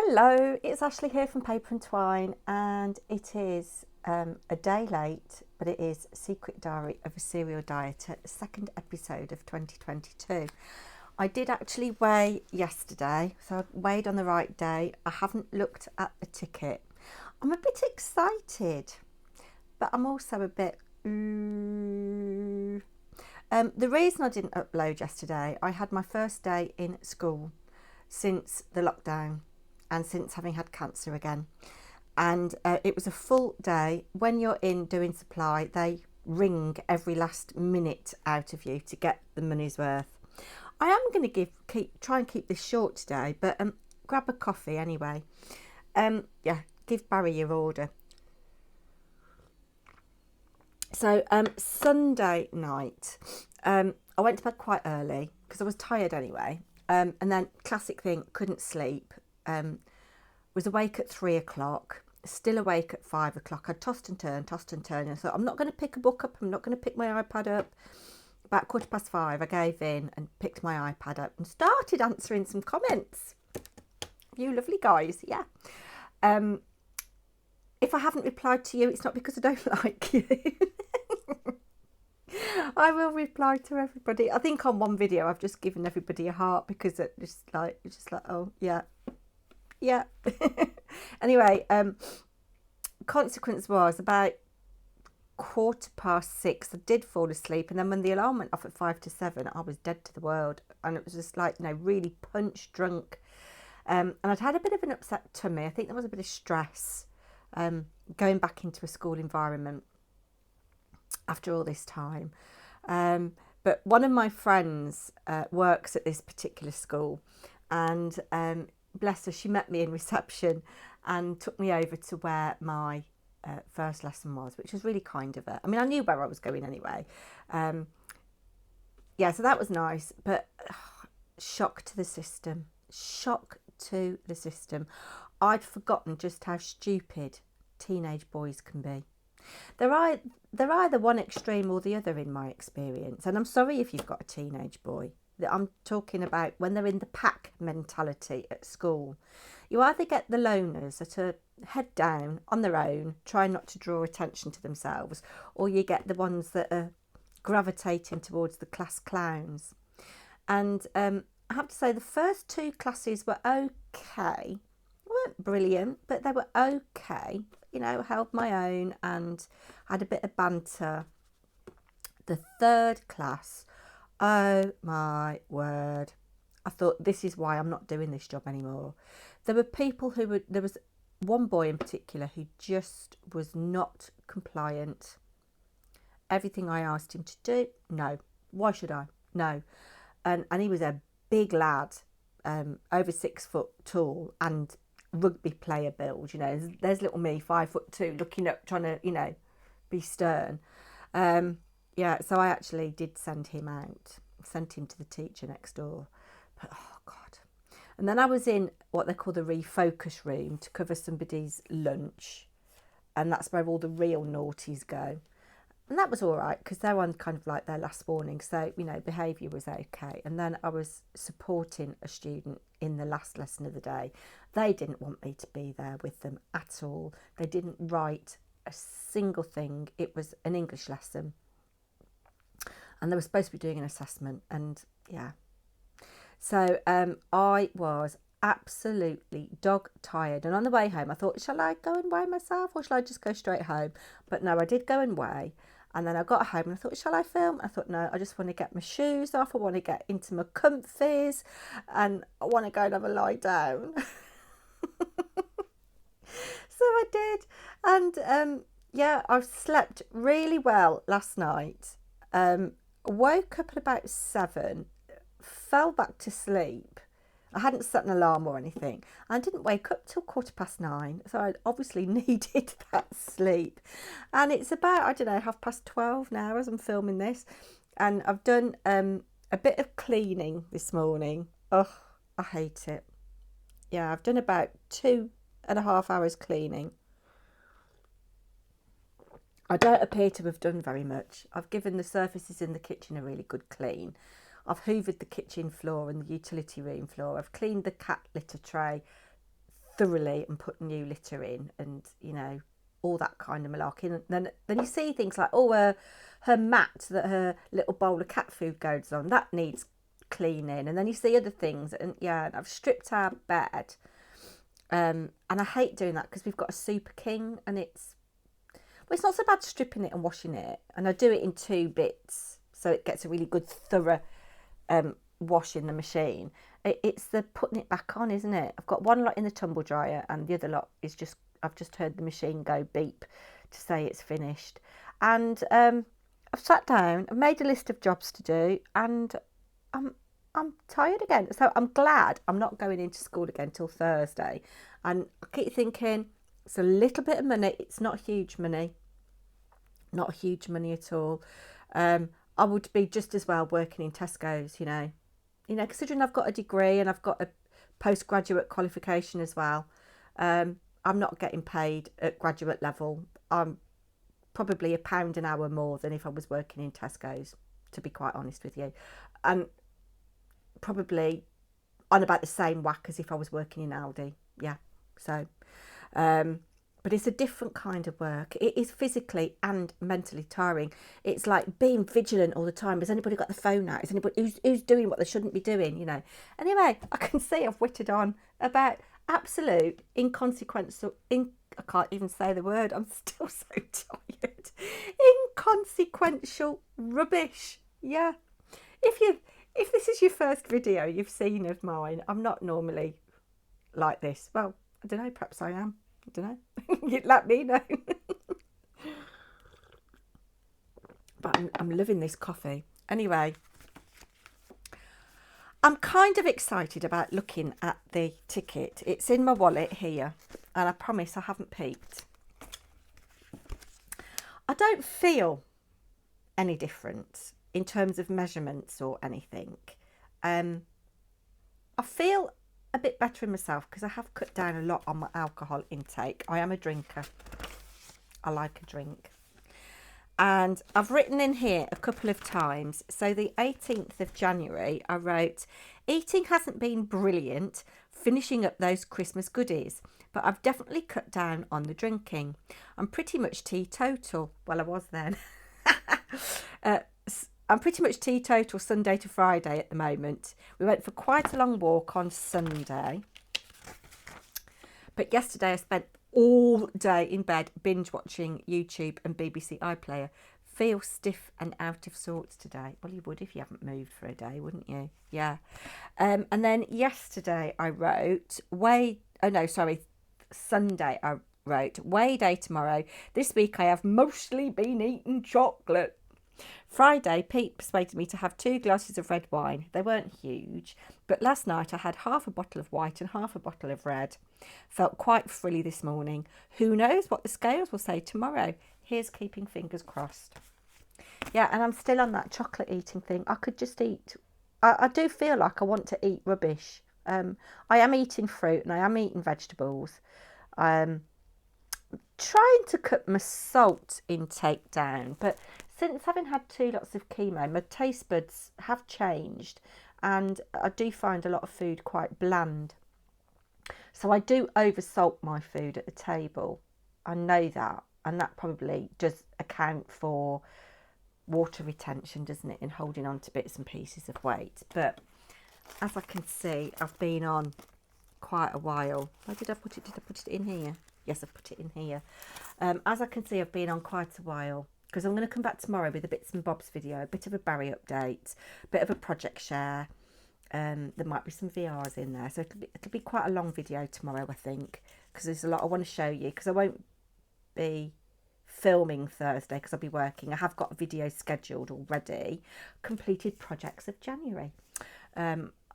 Hello, it's Ashley here from Paper&Twine, and it is a day late, but it is Secret Diary of a Serial Dieter, the second episode of 2022. I did actually weigh yesterday, so I weighed on the right day. I haven't looked at the ticket. I'm a bit excited, but I'm also a bit... the reason I didn't upload yesterday, I had my first day in school since the lockdown and since having had cancer again, and it was a full day. When you're in doing supply, they wring every last minute out of you to get the money's worth. I am going to try and keep this short today, but grab a coffee anyway. Yeah, give Barry your order. So Sunday night, I went to bed quite early because I was tired anyway. And then classic thing, couldn't sleep. Was awake at 3 o'clock, still awake at 5 o'clock. I tossed and turned, and I thought, I'm not going to pick a book up. I'm not going to pick my iPad up. About 5:15, I gave in and picked my iPad up and started answering some comments. You lovely guys, yeah. If I haven't replied to you, it's not because I don't like you. I will reply to everybody. I think on one video I've just given everybody a heart because it's just like oh yeah. Anyway, consequence was about 6:15 I did fall asleep, and then when the alarm went off at 5 to 7 I was dead to the world, and it was just like, really punch drunk, and I'd had a bit of an upset tummy. I think there was a bit of stress going back into a school environment after all this time. But one of my friends works at this particular school, and bless her, she met me in reception and took me over to where my first lesson was, which was really kind of her. I mean, I knew where I was going anyway. Yeah, so that was nice, but shock to the system. I'd forgotten just how stupid teenage boys can be. They're either one extreme or the other in my experience. And I'm sorry if you've got a teenage boy. I'm talking about when they're in the pack mentality at school. You either get the loners that are head down on their own, trying not to draw attention to themselves, or you get the ones that are gravitating towards the class clowns. And I have to say, the first two classes were okay. They weren't brilliant, but they were okay. Held my own and had a bit of banter. The third class, oh my word. I thought, this is why I'm not doing this job anymore. There was one boy in particular who just was not compliant. Everything I asked him to do, no. Why should I? No. And he was a big lad, over 6 foot tall, and rugby player build. There's little me, 5'2", looking up, trying to, be stern. Yeah, so I actually did send him to the teacher next door. But oh God. And then I was in what they call the refocus room to cover somebody's lunch, and that's where all the real naughties go. And that was all right because they're on kind of like their last warning, so behaviour was okay. And then I was supporting a student in the last lesson of the day. They didn't want me to be there with them at all. They didn't write a single thing. It was an English lesson, and they were supposed to be doing an assessment, and yeah. So I was absolutely dog tired, and on the way home I thought, shall I go and weigh myself or shall I just go straight home? But no, I did go and weigh, and then I got home and I thought, shall I film? I thought, no, I just want to get my shoes off, I want to get into my comfies, and I want to go and have a lie down. So I did, and yeah, I've slept really well last night. Woke up at about 7, fell back to sleep. I hadn't set an alarm or anything. I didn't wake up till 9:15, so I obviously needed that sleep. And it's about, 12:30 now as I'm filming this. And I've done a bit of cleaning this morning. Oh, I hate it. Yeah, I've done about 2.5 hours cleaning. I don't appear to have done very much. I've given the surfaces in the kitchen a really good clean. I've hoovered the kitchen floor and the utility room floor. I've cleaned the cat litter tray thoroughly and put new litter in, and you know, all that kind of malarkey. And then you see things like, oh, her mat that her little bowl of cat food goes on, that needs cleaning. And then you see other things, and yeah, I've stripped our bed, and I hate doing that because we've got a Super King, and it's not so bad stripping it and washing it, and I do it in 2 bits so it gets a really good thorough wash in the machine. It's the putting it back on, isn't it? I've got one lot in the tumble dryer, and the other lot is just, I've just heard the machine go beep to say it's finished. And I've sat down, I've made a list of jobs to do, and I'm tired again. So I'm glad I'm not going into school again till Thursday. And I keep thinking, it's a little bit of money. It's not huge money. Not huge money at all. I would be just as well working in Tesco's, you know, considering I've got a degree and I've got a postgraduate qualification as well. I'm not getting paid at graduate level. I'm probably £1 an hour more than if I was working in Tesco's, to be quite honest with you. And probably on about the same whack as if I was working in Aldi. Yeah. So, but it's a different kind of work. It is physically and mentally tiring. It's like being vigilant all the time. Has anybody got the phone out? Is anybody who's doing what they shouldn't be doing? You know. Anyway, I can see I've whittled on about absolute inconsequential. I can't even say the word. I'm still so tired. Inconsequential rubbish. Yeah. If this is your first video you've seen of mine, I'm not normally like this. Well, I don't know. Perhaps I am. I don't know. You'd let me know. But I'm loving this coffee. Anyway, I'm kind of excited about looking at the ticket. It's in my wallet here, and I promise I haven't peeked. I don't feel any different in terms of measurements or anything. I feel a bit better in myself because I have cut down a lot on my alcohol intake. I am a drinker. I like a drink. And I've written in here a couple of times. So the 18th of January, I wrote, eating hasn't been brilliant, finishing up those Christmas goodies, but I've definitely cut down on the drinking. I'm pretty much teetotal. Well, I was then. I'm pretty much teetotal Sunday to Friday at the moment. We went for quite a long walk on Sunday. But yesterday I spent all day in bed binge watching YouTube and BBC iPlayer. Feel stiff and out of sorts today. Well, you would if you haven't moved for a day, wouldn't you? Yeah. And then yesterday I wrote, Sunday I wrote, way day tomorrow. This week I have mostly been eating chocolate. Friday, Pete persuaded me to have 2 glasses of red wine. They weren't huge, but last night I had half a bottle of white and half a bottle of red. Felt quite frilly this morning. Who knows what the scales will say tomorrow? Here's keeping fingers crossed. Yeah, and I'm still on that chocolate eating thing. I could just eat. I do feel like I want to eat rubbish. I am eating fruit and I am eating vegetables. Trying to cut my salt intake down, but since having had 2 lots of chemo, my taste buds have changed, and I do find a lot of food quite bland. So I do oversalt my food at the table. I know that, and that probably does account for water retention, doesn't it, and holding on to bits and pieces of weight. But as I can see, I've been on quite a while. Where did I put it? Did I put it in here? Yes, I've put it in here. As I can see, I've been on quite a while, because I'm going to come back tomorrow with a bits and bobs video, a bit of a Barry update, a bit of a project share. There might be some VRs in there, so it'll be quite a long video tomorrow, I think, because there's a lot I want to show you, because I won't be filming Thursday because I'll be working. I have got a video scheduled already. Completed projects of January.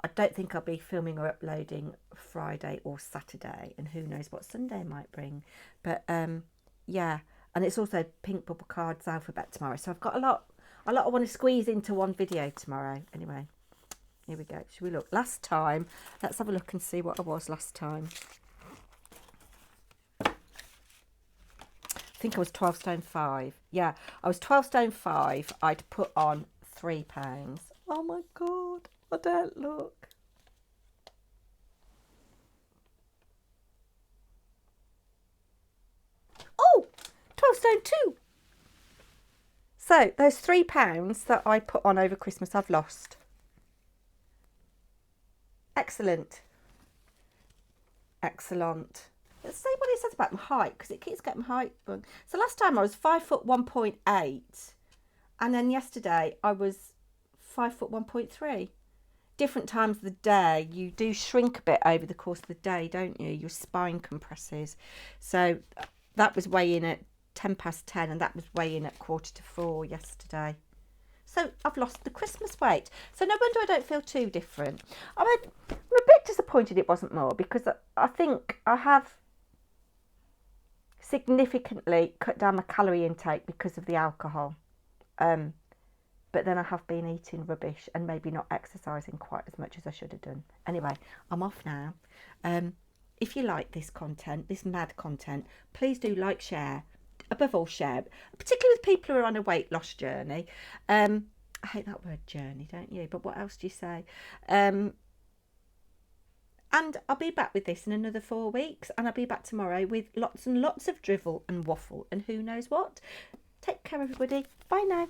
I don't think I'll be filming or uploading Friday or Saturday, and who knows what Sunday might bring. But yeah, and it's also Pink Bubble Cards alphabet tomorrow, so I've got a lot I want to squeeze into one video tomorrow. Anyway, here we go. Should we look? Last time, let's have a look and see what I was last time. I think I was 12 stone 5. Yeah, I was 12 stone 5. I'd put on £3. Oh my God, I don't look. milestone 2. So those £3 that I put on over Christmas, I've lost. Excellent. Excellent. Let's see what it says about my height, because it keeps getting my height wrong. So last time I was 5 foot 1.8, and then yesterday I was 5 foot 1.3. Different times of the day, you do shrink a bit over the course of the day, don't you? Your spine compresses. So that was weighing at 10 past 10, and that was weighing at 3:45 yesterday. So I've lost the Christmas weight. So no wonder I don't feel too different. I'm a bit disappointed it wasn't more, because I think I have significantly cut down my calorie intake because of the alcohol. But then I have been eating rubbish and maybe not exercising quite as much as I should have done. Anyway, I'm off now. If you like this content, this mad content, please do like, share. Above all, share, particularly with people who are on a weight loss journey. I hate that word journey, don't you? But what else do you say? And I'll be back with this in another 4 weeks, and I'll be back tomorrow with lots and lots of drivel and waffle and who knows what. Take care, everybody. Bye now.